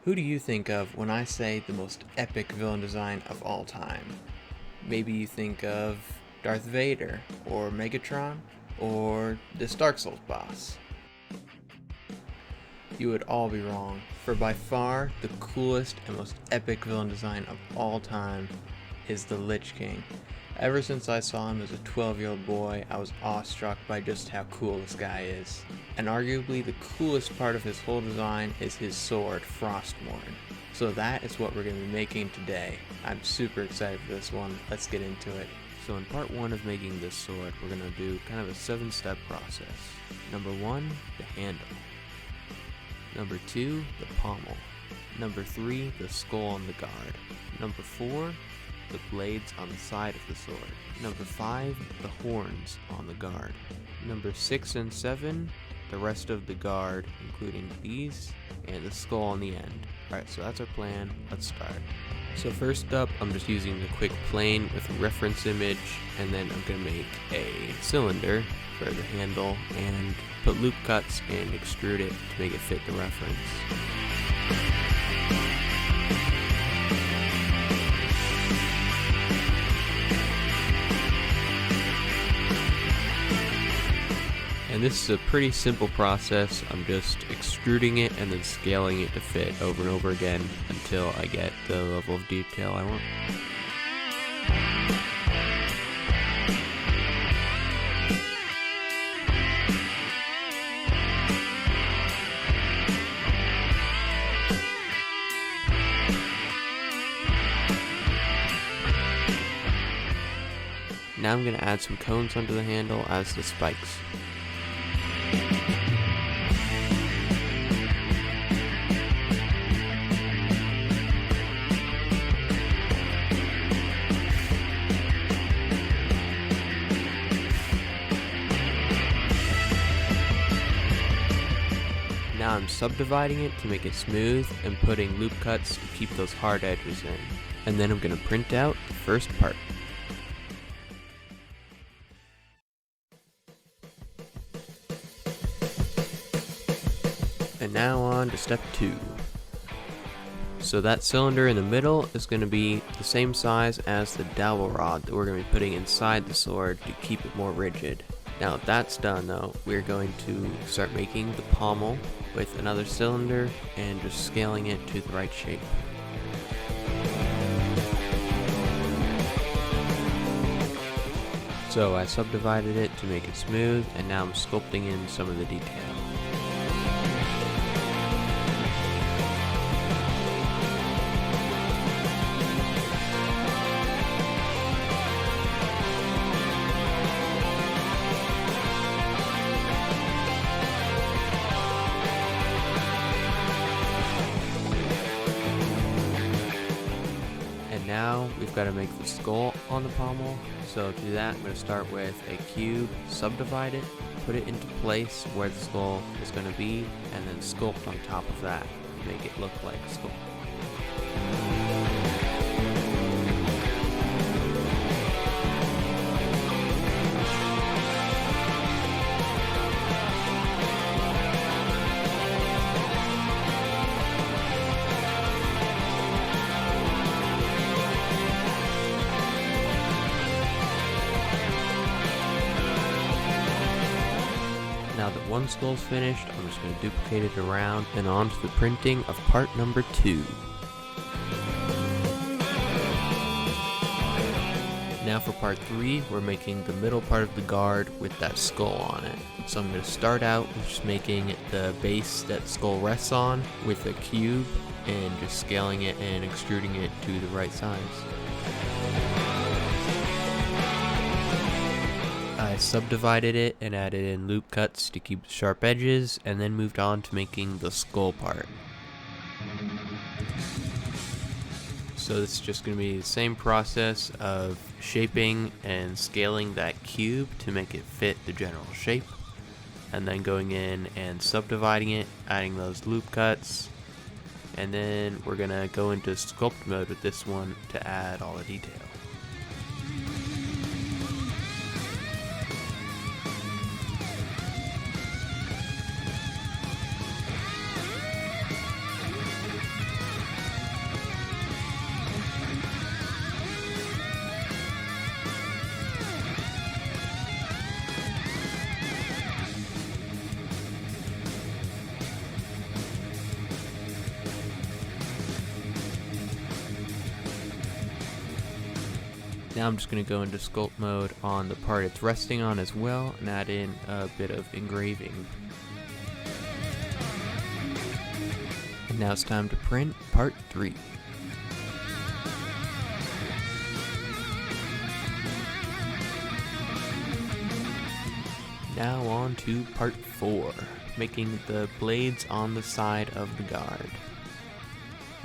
Who do you think of when I say the most epic villain design of all time? Maybe you think of Darth Vader, or Megatron, or this Dark Souls boss. You would all be wrong, for by far the coolest and most epic villain design of all time is the Litch King. Ever since I saw him as a 12-year-old boy, I was awestruck by just how cool this guy is. And arguably the coolest part of his whole design is his sword, Frostmourne. So that is what we're going to be making today. I'm super excited for this one. Let's get into it. So in part 1 of making this sword, we're going to do kind of a 7-step process. Number 1, the handle. Number 2, the pommel. Number 3, the skull on the guard. Number 4, the blades on the side of the sword. Number 5, the horns on the guard. Number 6 and 7, the rest of the guard, including these, and the skull on the end. Alright, so that's our plan. Let's start. So first up, I'm just using a quick plane with a reference image, and then I'm going to make a cylinder for the handle and put loop cuts and extrude it to make it fit the reference. And this is a pretty simple process. I'm just extruding it and then scaling it to fit over and over again until I get the level of detail I want. Now I'm going to add some cones onto the handle as the spikes. Now I'm subdividing it to make it smooth and putting loop cuts to keep those hard edges in. And then I'm going to print out the first part. And now on to step 2. So that cylinder in the middle is going to be the same size as the dowel rod that we're going to be putting inside the sword to keep it more rigid. Now that that's done though, we're going to start making the pommel with another cylinder and just scaling it to the right shape. So I subdivided it to make it smooth, and now I'm sculpting in some of the detail. And now we've got to make the skull on the pommel. So to do that, I'm going to start with a cube, subdivide it, put it into place where the skull is going to be, and then sculpt on top of that to make it look like a skull. Now that one skull's finished, I'm just going to duplicate it around and on to the printing of part number 2. Now for part 3, we're making the middle part of the guard with that skull on it. So I'm going to start out with just making the base that the skull rests on with a cube and just scaling it and extruding it to the right size. I subdivided it and added in loop cuts to keep the sharp edges, and then moved on to making the skull part. So this is just going to be the same process of shaping and scaling that cube to make it fit the general shape, and then going in and subdividing it, adding those loop cuts, and then we're going to go into sculpt mode with this one to add all the detail. Now I'm just going to go into sculpt mode on the part it's resting on as well and add in a bit of engraving. And now it's time to print part 3. Now on to part 4, making the blades on the side of the guard.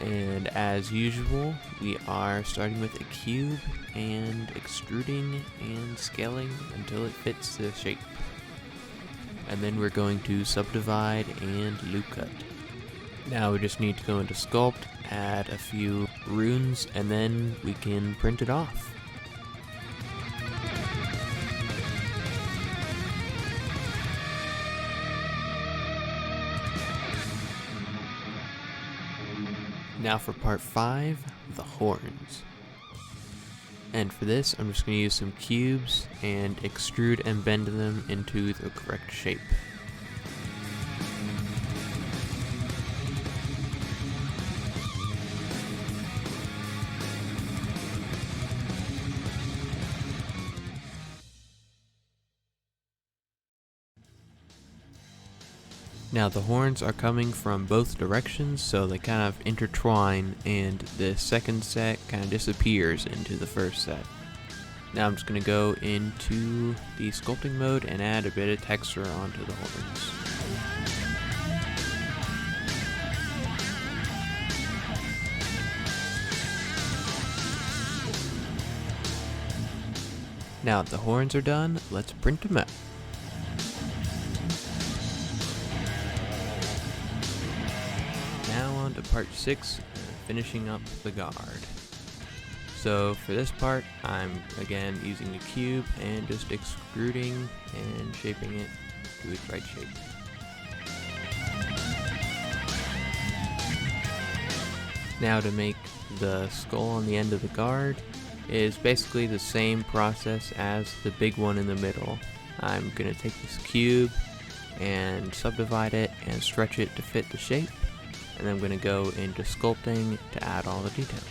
And as usual, we are starting with a cube and extruding and scaling until it fits the shape. And then we're going to subdivide and loop cut. Now we just need to go into sculpt, add a few runes, and then we can print it off. Now for part 5, the horns. And for this, I'm just going to use some cubes and extrude and bend them into the correct shape. Now the horns are coming from both directions, so they kind of intertwine, and the second set kind of disappears into the first set. Now I'm just going to go into the sculpting mode and add a bit of texture onto the horns. Now that the horns are done, let's print them out. Now on to part 6, finishing up the guard. So for this part, I'm again using a cube and just extruding and shaping it to its right shape. Now to make the skull on the end of the guard is basically the same process as the big one in the middle. I'm going to take this cube and subdivide it and stretch it to fit the shape. And I'm going to go into sculpting to add all the details.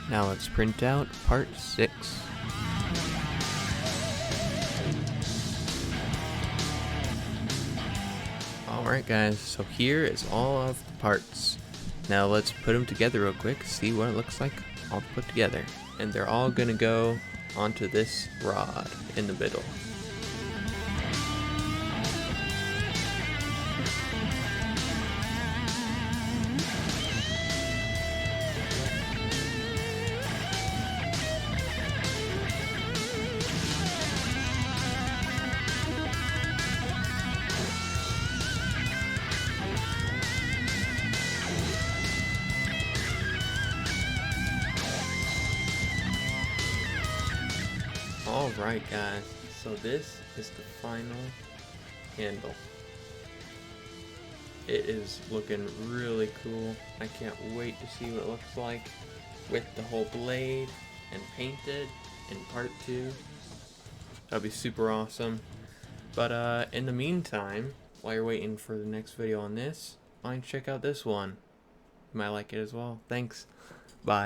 Now let's print out part 6. Alright guys, so here is all of the parts. Now let's put them together real quick, see what it looks like all put together. And they're all gonna go onto this rod in the middle. Alright guys, so this is the final handle. It is looking really cool. I can't wait to see what it looks like with the whole blade and painted in part 2. That'll be super awesome. But in the meantime, while you're waiting for the next video on this, why don't you check out this one? You might like it as well. Thanks. Bye.